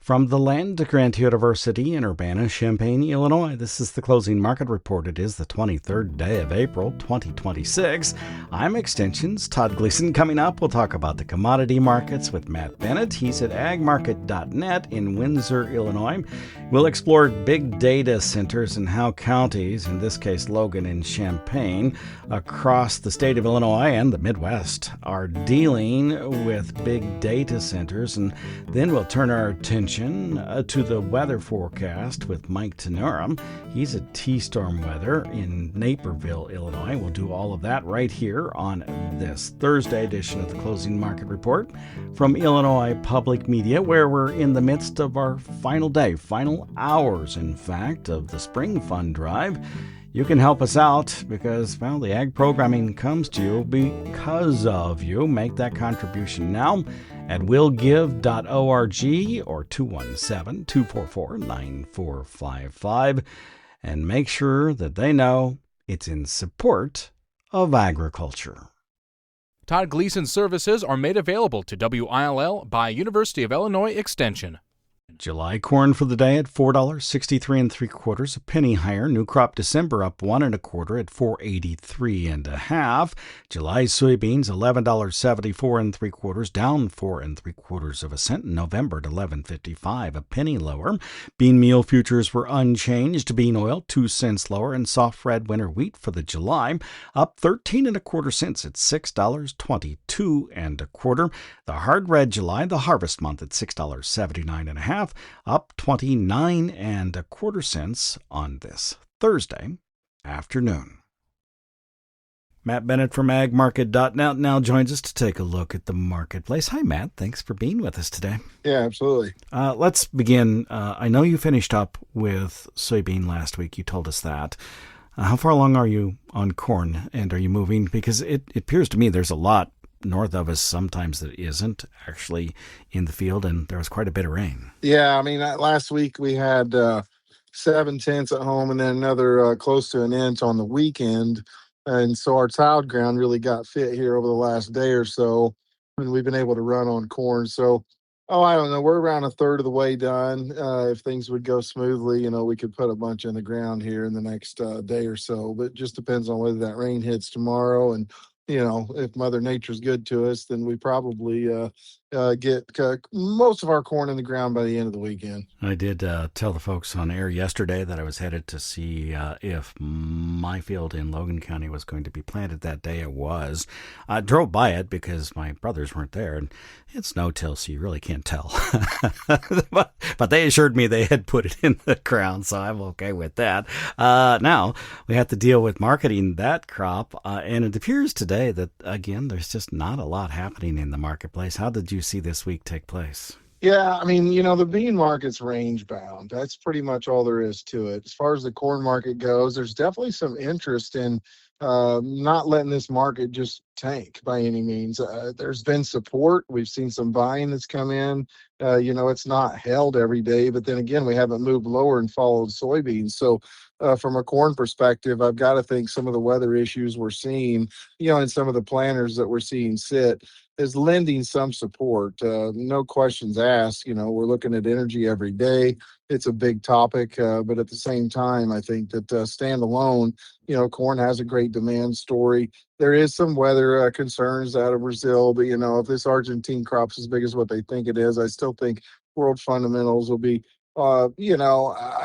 From the land grant University in Urbana-Champaign, Illinois, this is the closing market report. It is the 23rd day of April, 2026. I'm Extension's Todd Gleason. Coming up, we'll talk about the commodity markets with Matt Bennett. He's at agmarket.net in Windsor, Illinois. We'll explore big data centers and how counties, in this case Logan and Champaign, across the state of Illinois and the Midwest, are dealing with big data centers. And then we'll turn our attention to the weather forecast with Mike Tannura. He's at T-Storm Weather in Naperville, Illinois. We'll do all of that right here on this Thursday edition of the Closing Market Report from Illinois Public Media, where we're in the midst of our final day, final hours, in fact, of the Spring Fund Drive. You can help us out because, well, the ag programming comes to you because of you. Make that contribution now at willgive.org or 217-244-9455, and make sure that they know it's in support of agriculture. Todd Gleason's services are made available to WILL by University of Illinois Extension. July corn for the day at $4.63 3/4, a penny higher. New crop December up 1 1/4 at $4.83 1/2. July soybeans $11.74 3/4, down 4 3/4 cents. November at $11.55, a penny lower. Bean meal futures were unchanged. Bean oil 2 cents lower, and soft red winter wheat for the July up 13 1/4 cents at $6.22 1/4. The hard red July, the harvest month, at $6.79 1/2. Up 29 1/4 cents on this Thursday afternoon. Matt Bennett from agmarket.net now joins us to take a look at the marketplace. Hi, Matt. Thanks for being with us today. Yeah, absolutely. Let's begin. I know you finished up with soybean last week. You told us that. How far along are you on corn, and are you moving? Because it appears to me there's a lot north of us sometimes that isn't actually in the field, and there was quite a bit of rain. Yeah, I mean, last week we had 7/10 at home and then another close to an inch on the weekend. And so our tiled ground really got fit here over the last day or so, and we've been able to run on corn. So, I don't know, we're around a third of the way done. If things would go smoothly, we could put a bunch in the ground here in the next day or so, but it just depends on whether that rain hits tomorrow. And if Mother Nature's good to us, then we probably get most of our corn in the ground by the end of the weekend. I did tell the folks on air yesterday that I was headed to see if my field in Logan County was going to be planted that day. It was. I drove by it because my brothers weren't there, and it's no-till, so you really can't tell. But they assured me they had put it in the ground, so I'm okay with that. Now, we have to deal with marketing that crop, and it appears today that, again, there's just not a lot happening in the marketplace. How did you see this week take place? Yeah, I mean, the bean market's range bound. That's pretty much all there is to it. As far as the corn market goes, there's definitely some interest in not letting this market just tank by any means. There's been support. We've seen some buying that's come in. It's not held every day, but then again, we haven't moved lower and followed soybeans. So from a corn perspective, I've got to think some of the weather issues we're seeing, and some of the planters that we're seeing sit is lending some support. No questions asked. We're looking at energy every day. It's a big topic, but at the same time, I think that standalone, corn has a great demand story. There is some weather concerns out of Brazil, but if this Argentine crop's as big as what they think it is, I still think world fundamentals will be. I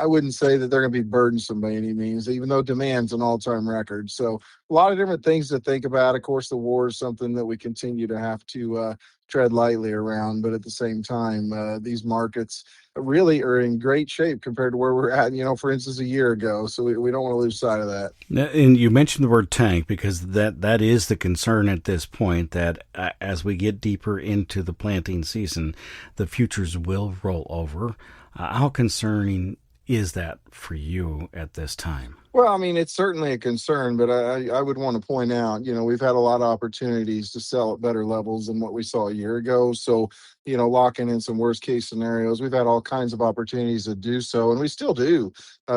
wouldn't say that they're going to be burdensome by any means, even though demand's an all-time record. So a lot of different things to think about. Of course, the war is something that we continue to have to tread lightly around. But at the same time, these markets really are in great shape compared to where we're at, for instance, a year ago. So we don't want to lose sight of that. And you mentioned the word tank because that is the concern at this point, that as we get deeper into the planting season, the futures will roll over. How concerning is that for you at this time? Well, I mean, it's certainly a concern, but I would want to point out, we've had a lot of opportunities to sell at better levels than what we saw a year ago. So, locking in some worst case scenarios, we've had all kinds of opportunities to do so, and we still do,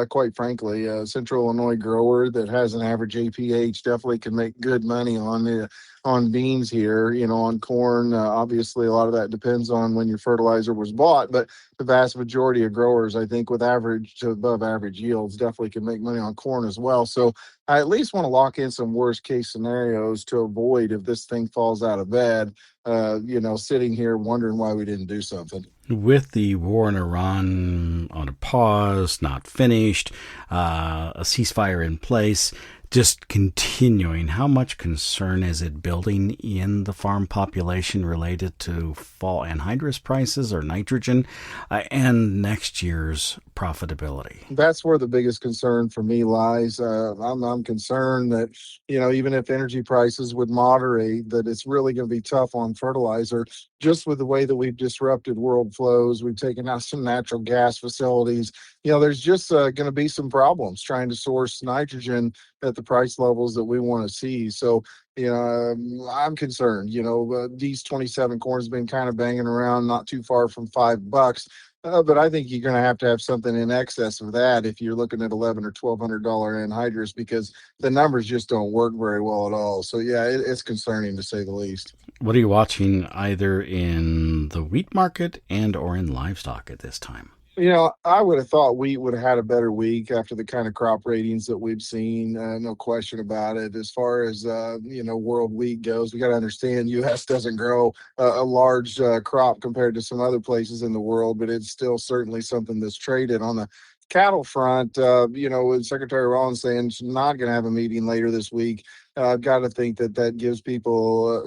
quite frankly. Central Illinois grower that has an average APH definitely can make good money on beans here, on corn. Obviously, a lot of that depends on when your fertilizer was bought, but the vast majority of growers, I think, with average to above average yields, definitely can make money on corn as well. So I at least want to lock in some worst case scenarios to avoid if this thing falls out of bed, sitting here wondering why we didn't do something. With the war in Iran on a pause, not finished, a ceasefire in place, just continuing, how much concern is it building in the farm population related to fall anhydrous prices or nitrogen and next year's profitability? That's where the biggest concern for me lies. I'm concerned that, even if energy prices would moderate, that it's really going to be tough on fertilizer, just with the way that we've disrupted world flows. We've taken out some natural gas facilities. There's just going to be some problems trying to source nitrogen at the price levels that we want to see. So, I'm concerned. These 27 corn's been kind of banging around not too far from $5. But I think you're going to have something in excess of that if you're looking at $1,100 or $1,200 anhydrous, because the numbers just don't work very well at all. So yeah, it's concerning to say the least. What are you watching either in the wheat market and or in livestock at this time? I would have thought wheat would have had a better week after the kind of crop ratings that we've seen. No question about it. As far as world wheat goes, we got to understand U.S. doesn't grow a large crop compared to some other places in the world, but it's still certainly something that's traded on the cattle front. With Secretary Rollins saying she's not going to have a meeting later this week, I've got to think that gives people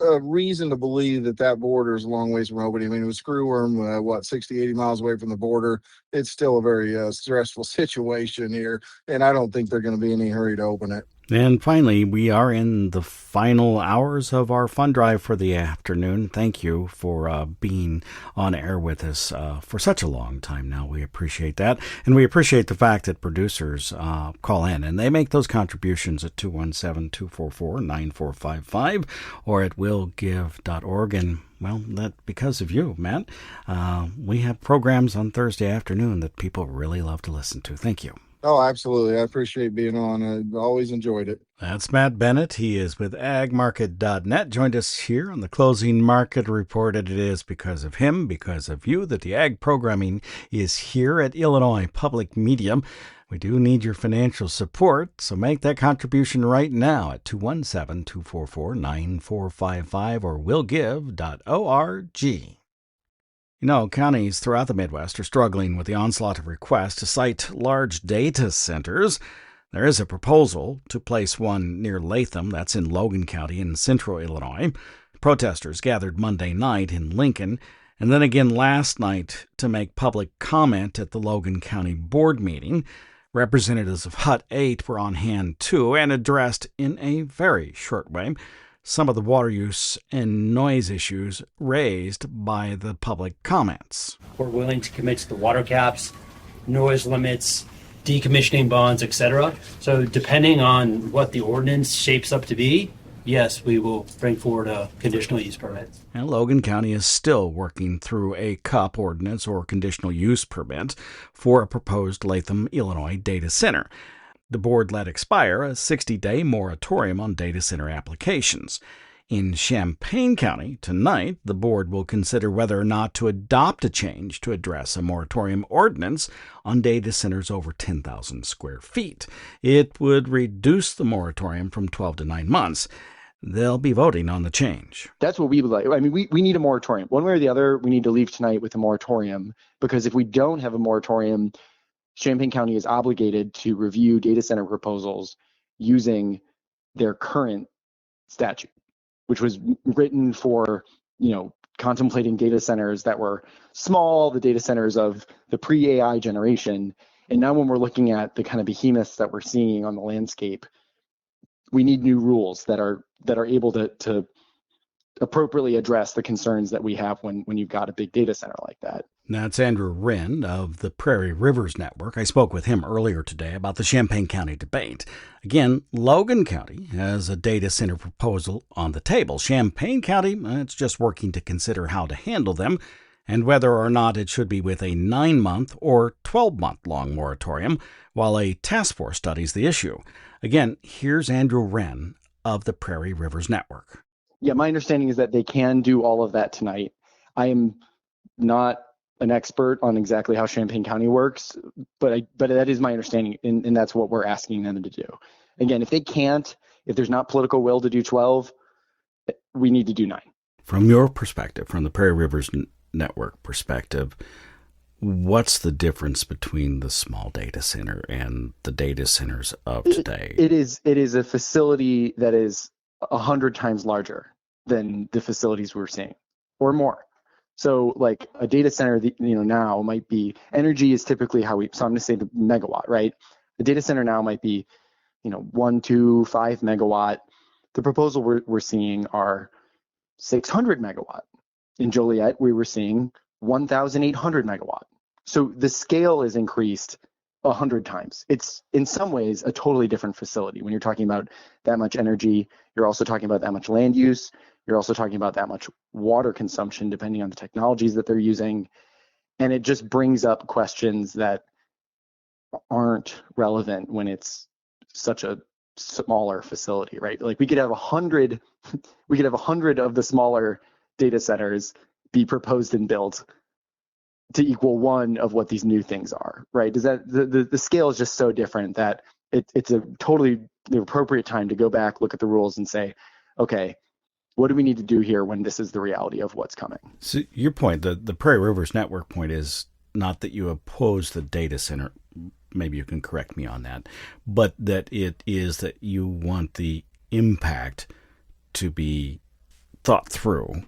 a reason to believe that border is a long ways from opening. I mean, it was screwworm, 60, 80 miles away from the border. It's still a very stressful situation here, and I don't think they're going to be in any hurry to open it. And finally, we are in the final hours of our fund drive for the afternoon. Thank you for being on air with us for such a long time now. We appreciate that. And we appreciate the fact that producers call in and they make those contributions at 217-244-9455 or at willgive.org. And well, that because of you, Matt, we have programs on Thursday afternoon that people really love to listen to. Thank you. Oh, absolutely. I appreciate being on. I always enjoyed it. That's Matt Bennett. He is with agmarket.net. Joined us here on the Closing Market Report. And it is because of him, because of you, that the ag programming is here at Illinois Public Media. We do need your financial support, so make that contribution right now at 217-244-9455 or willgive.org. Counties throughout the Midwest are struggling with the onslaught of requests to site large data centers. There is a proposal to place one near Latham, that's in Logan County in central Illinois. Protesters gathered Monday night in Lincoln and then again last night to make public comment at the Logan County Board meeting. Representatives of Hut 8 were on hand too and addressed in a very short way some of the water use and noise issues raised by the public comments. We're willing to commit to the water caps, noise limits, decommissioning bonds, etc. So depending on what the ordinance shapes up to be, yes, we will bring forward a conditional use permit. And Logan County is still working through a CUP ordinance or conditional use permit for a proposed Latham, Illinois data center. The board let expire a 60-day moratorium on data center applications. In Champaign County, tonight, the board will consider whether or not to adopt a change to address a moratorium ordinance on data centers over 10,000 square feet. It would reduce the moratorium from 12 to 9 months. They'll be voting on the change. That's what we would like. I mean, we need a moratorium. One way or the other, we need to leave tonight with a moratorium, because if we don't have a moratorium, Champaign County is obligated to review data center proposals using their current statute, which was written for, contemplating data centers that were small, the data centers of the pre-AI generation. And now when we're looking at the kind of behemoths that we're seeing on the landscape, we need new rules that are able to appropriately address the concerns that we have when you've got a big data center like that. That's Andrew Wren of the Prairie Rivers Network. I spoke with him earlier today about the Champaign County debate. Again, Logan County has a data center proposal on the table. Champaign County, it's just working to consider how to handle them and whether or not it should be with a 9-month or 12-month long moratorium while a task force studies the issue. Again, here's Andrew Wren of the Prairie Rivers Network. Yeah, my understanding is that they can do all of that tonight. I am not an expert on exactly how Champaign County works, but that is my understanding, and that's what we're asking them to do. Again, if they can't, if there's not political will to do 12, we need to do 9. From your perspective, from the Prairie Rivers Network perspective, what's the difference between the small data center and the data centers of today? It is a facility that is 100 times larger than the facilities we're seeing, or more. So like a data center, now might be, energy is typically so I'm going to say the megawatt, right? The data center now might be, 1, 2, 5 megawatt. The proposal we're seeing are 600 megawatt. In Joliet, we were seeing 1,800 megawatt. So the scale is increased 100 times. It's in some ways a totally different facility. When you're talking about that much energy, you're also talking about that much land use. You're also talking about that much water consumption, depending on the technologies that they're using. And it just brings up questions that aren't relevant when it's such a smaller facility, right? Like we could have 100 of the smaller data centers be proposed and built to equal 1 of what these new things are, right? Does that the scale is just so different that it's a totally the appropriate time to go back, look at the rules, and say, okay, what do we need to do here when this is the reality of what's coming? So your point, the Prairie Rivers Network point, is not that you oppose the data center. Maybe you can correct me on that, but that it is that you want the impact to be thought through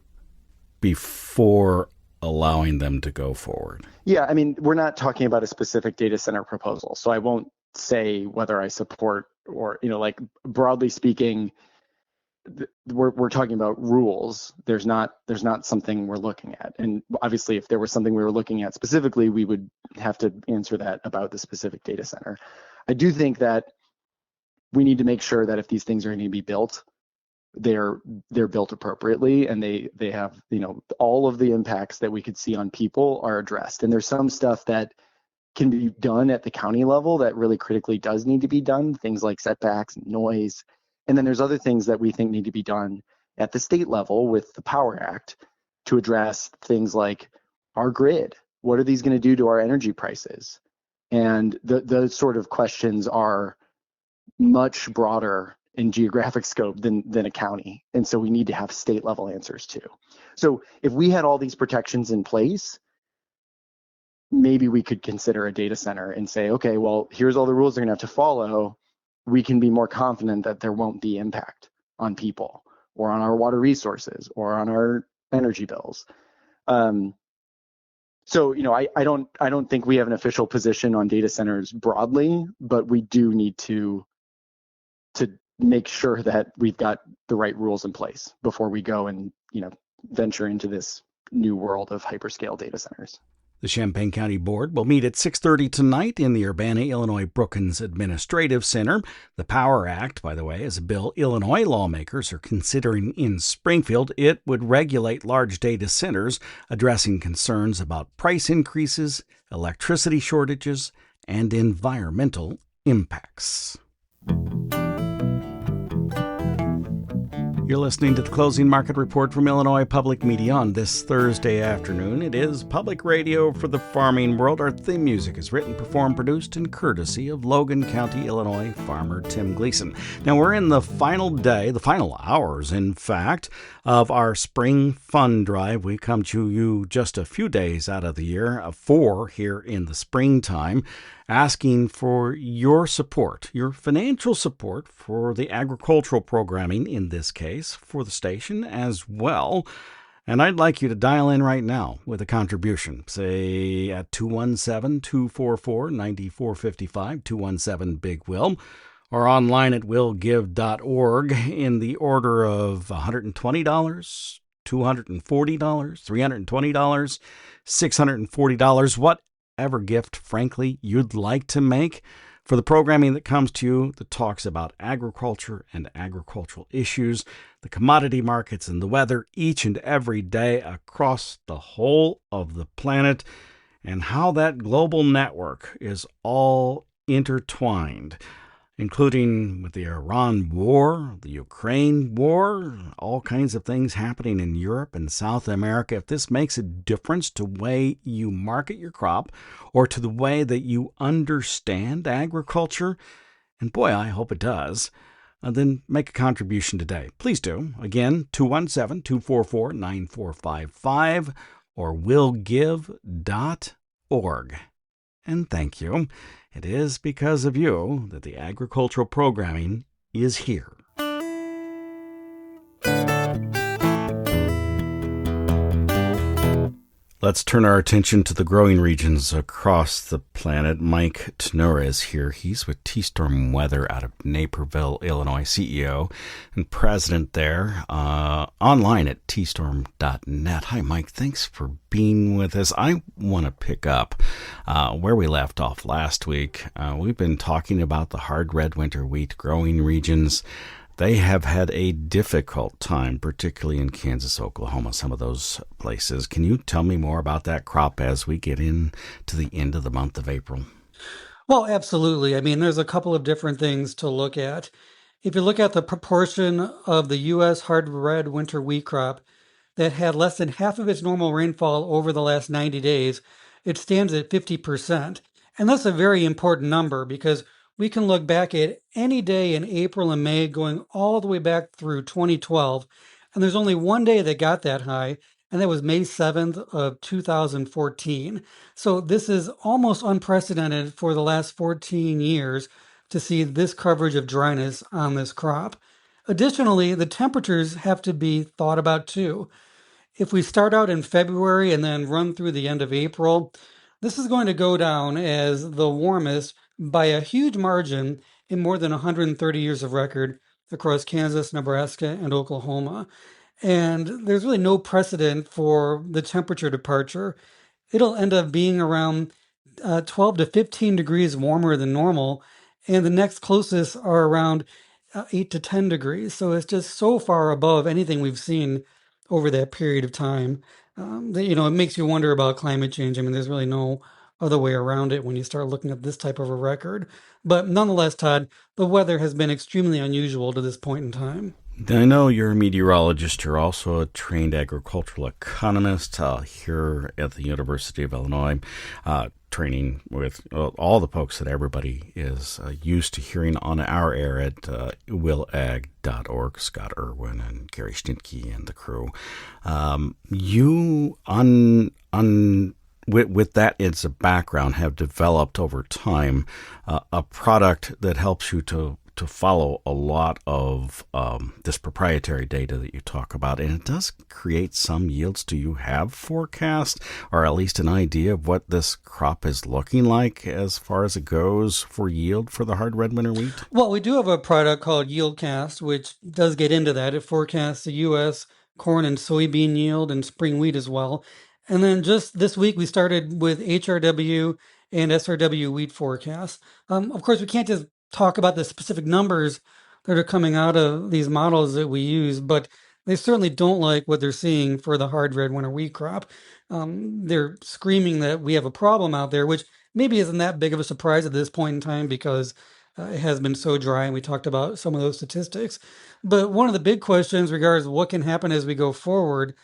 before allowing them to go forward. Yeah, I mean, we're not talking about a specific data center proposal, so I won't say whether I support or, like broadly speaking, we're talking about rules. There's not something we're looking at. And obviously, if there was something we were looking at specifically, we would have to answer that about the specific data center. I do think that we need to make sure that if these things are going to be built, they're built appropriately, and they have, all of the impacts that we could see on people are addressed. And there's some stuff that can be done at the county level that really critically does need to be done, things like setbacks and noise. And then there's other things that we think need to be done at the state level with the Power Act to address things like our grid. What are these going to do to our energy prices? And those sort of questions are much broader in geographic scope than a county. And so we need to have state level answers too. So if we had all these protections in place, maybe we could consider a data center and say, okay, well, here's all the rules they're going to have to follow. We can be more confident that there won't be impact on people or on our water resources or on our energy bills. So, I don't think we have an official position on data centers broadly, but we do need to make sure that we've got the right rules in place before we go and, venture into this new world of hyperscale data centers. The Champaign County Board will meet at 6:30 tonight in the Urbana-Illinois Brookins Administrative Center. The Power Act, by the way, is a bill Illinois lawmakers are considering in Springfield. It would regulate large data centers, addressing concerns about price increases, electricity shortages, and environmental impacts. You're listening to the Closing Market Report from Illinois Public Media on this Thursday afternoon. It is public radio for the farming world. Our theme music is written, performed, produced, and courtesy of Logan County, Illinois farmer Tim Gleason. Now, we're in the final day, the final hours, in fact, of our spring fund drive. We come to you just a few days out of the year, 4 here in the springtime, asking for your support, your financial support for the agricultural programming, in this case, for the station as well. And I'd like you to dial in right now with a contribution, say at 217-244-9455, 217-BIG-WILL, or online at willgive.org in the order of $120, $240, $320, $640, whatever gift, frankly, you'd like to make for the programming that comes to you that talks about agriculture and agricultural issues, the commodity markets and the weather each and every day across the whole of the planet, and how that global network is all intertwined, including with the Iran war, the Ukraine war, all kinds of things happening in Europe and South America. If this makes a difference to the way you market your crop or to the way that you understand agriculture, and boy, I hope it does, then make a contribution today. Please do. Again, 217-244-9455 or willgive.org. And thank you. It is because of you that the agricultural programming is here. Let's turn our attention to the growing regions across the planet. Mike Tannura is here. He's with T-Storm Weather out of Naperville, Illinois, CEO and president there, online at tstorm.net. Hi, Mike. Thanks for being with us. I want to pick up where we left off last week. We've been talking about the hard red winter wheat growing regions. They have had a difficult time, particularly in Kansas, Oklahoma, some of those places. Can you tell me more about that crop as we get into the end of the month of April? Well, absolutely. I mean, there's a couple of different things to look at. If you look at the proportion of the U.S. hard red winter wheat crop that had less than half of its normal rainfall over the last 90 days, it stands at 50%. And that's a very important number because we can look back at any day in April and May going all the way back through 2012, and there's only one day that got that high, and that was May 7th of 2014. So this is almost unprecedented for the last 14 years to see this coverage of dryness on this crop. Additionally, the temperatures have to be thought about too. If we start out in February and then run through the end of April, this is going to go down as the warmest by a huge margin in more than 130 years of record across Kansas, Nebraska, and Oklahoma. And there's really no precedent for the temperature departure. It'll end up being around 12 to 15 degrees warmer than normal, and the next closest are around 8 to 10 degrees. So it's just so far above anything we've seen over that period of time that, it makes you wonder about climate change. I mean, there's really no other way around it when you start looking at this type of a record. But nonetheless, Todd, the weather has been extremely unusual to this point in time. I know you're a meteorologist. You're also a trained agricultural economist here at the University of Illinois, training with all the folks that everybody is used to hearing on our air at willag.org, Scott Irwin and Gary Stinke and the crew. With that as a background, have developed over time a product that helps you to follow a lot of this proprietary data that you talk about, and it does create some yields. Do you have forecast or at least an idea of what this crop is looking like as far as it goes for yield for the hard red winter wheat? Well, we do have a product called YieldCast, which does get into that. It forecasts the U.S. corn and soybean yield and spring wheat as well. And then just this week, we started with HRW and SRW wheat forecasts. Of course, we can't just talk about the specific numbers that are coming out of these models that we use, but they certainly don't like what they're seeing for the hard red winter wheat crop. They're screaming that we have a problem out there, which maybe isn't that big of a surprise at this point in time because it has been so dry, and we talked about some of those statistics. But one of the big questions regards what can happen as we go forward,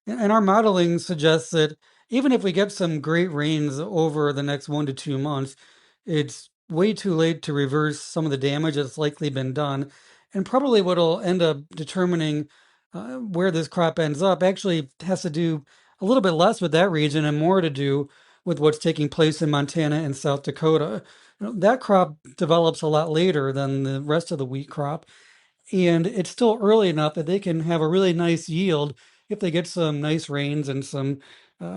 and our modeling suggests that even if we get some great rains over the next 1 to 2 months, it's way too late to reverse some of the damage that's likely been done. And probably what will end up determining where this crop ends up actually has to do a little bit less with that region and more to do with what's taking place in Montana and South Dakota. That crop develops a lot later than the rest of the wheat crop, and it's still early enough that they can have a really nice yield if they get some nice rains and some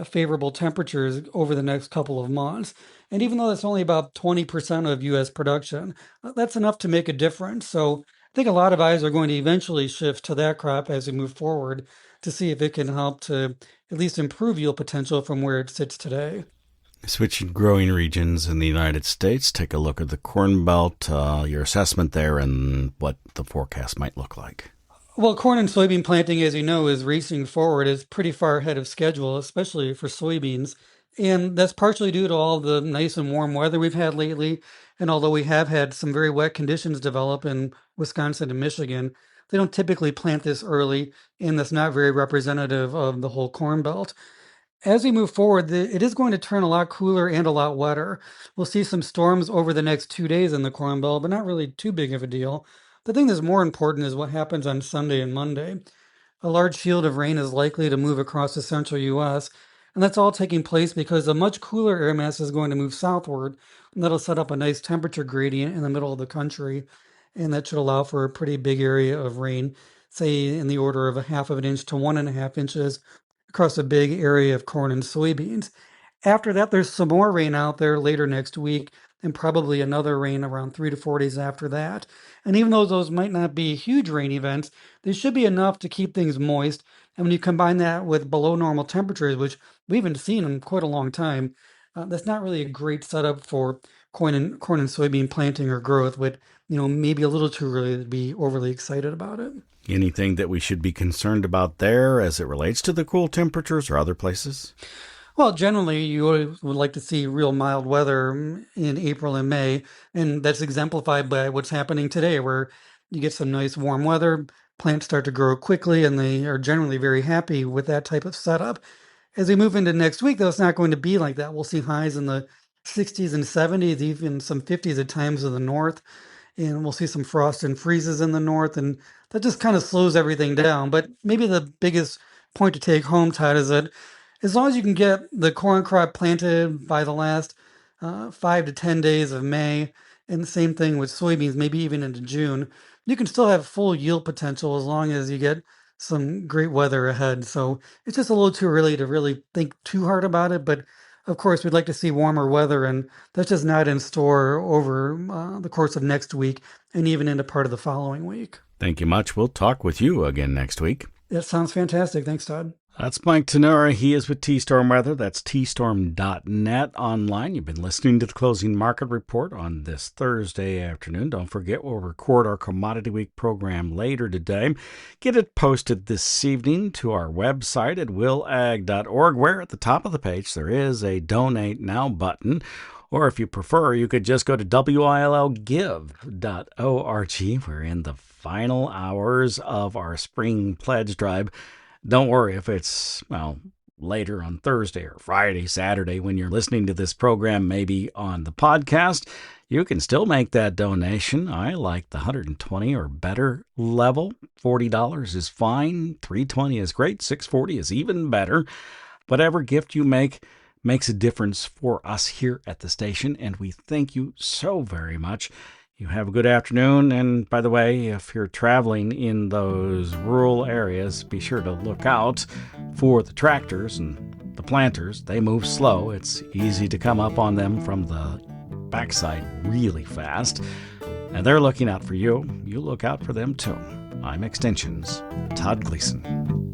favorable temperatures over the next couple of months. And even though that's only about 20% of U.S. production, that's enough to make a difference. So I think a lot of eyes are going to eventually shift to that crop as we move forward to see if it can help to at least improve yield potential from where it sits today. Switching growing regions in the United States, take a look at the Corn Belt, your assessment there and what the forecast might look like. Well, corn and soybean planting, as you know, is racing forward. It's pretty far ahead of schedule, especially for soybeans. And that's partially due to all the nice and warm weather we've had lately. And although we have had some very wet conditions develop in Wisconsin and Michigan, they don't typically plant this early, and that's not very representative of the whole corn belt. As we move forward, it is going to turn a lot cooler and a lot wetter. We'll see some storms over the next 2 days in the Corn Belt, but not really too big of a deal. The thing that's more important is what happens on Sunday and Monday. A large field of rain is likely to move across the central U.S., and that's all taking place because a much cooler air mass is going to move southward, and that'll set up a nice temperature gradient in the middle of the country, and that should allow for a pretty big area of rain, say in the order of a half of an inch to 1.5 inches across a big area of corn and soybeans. After that, there's some more rain out there later next week, and probably another rain around 3 to 4 days after that. And even though those might not be huge rain events, they should be enough to keep things moist. And when you combine that with below normal temperatures, which we haven't seen in quite a long time, that's not really a great setup for corn and soybean planting or growth. But maybe a little too early to be overly excited about it. Anything that we should be concerned about there as it relates to the cool temperatures or other places? Well, generally, you always would like to see real mild weather in April and May, and that's exemplified by what's happening today, where you get some nice warm weather, plants start to grow quickly, and they are generally very happy with that type of setup. As we move into next week, though, it's not going to be like that. We'll see highs in the 60s and 70s, even some 50s at times in the north, and we'll see some frost and freezes in the north, and that just kind of slows everything down. But maybe the biggest point to take home, Todd, is that as long as you can get the corn crop planted by the last 5 to 10 days of May, and the same thing with soybeans, maybe even into June, you can still have full yield potential as long as you get some great weather ahead. So it's just a little too early to really think too hard about it. But of course, we'd like to see warmer weather, and that's just not in store over the course of next week and even into part of the following week. Thank you much. We'll talk with you again next week. That sounds fantastic. Thanks, Todd. That's Mike Tannura. He is with T-Storm Weather. That's tstorm.net online. You've been listening to the Closing Market Report on this Thursday afternoon. Don't forget, we'll record our Commodity Week program later today. Get it posted this evening to our website at willag.org, where at the top of the page there is a Donate Now button. Or if you prefer, you could just go to willgive.org. We're in the final hours of our spring pledge drive. Don't worry if it's, later on Thursday or Friday, Saturday, when you're listening to this program, maybe on the podcast, you can still make that donation. I like the $120 or better level. $40 is fine. $320 is great. $640 is even better. Whatever gift you make makes a difference for us here at the station, and we thank you so very much. You have a good afternoon, and by the way, if you're traveling in those rural areas, be sure to look out for the tractors and the planters. They move slow. It's easy to come up on them from the backside really fast, and they're looking out for you. You look out for them too. I'm Extension's Todd Gleason.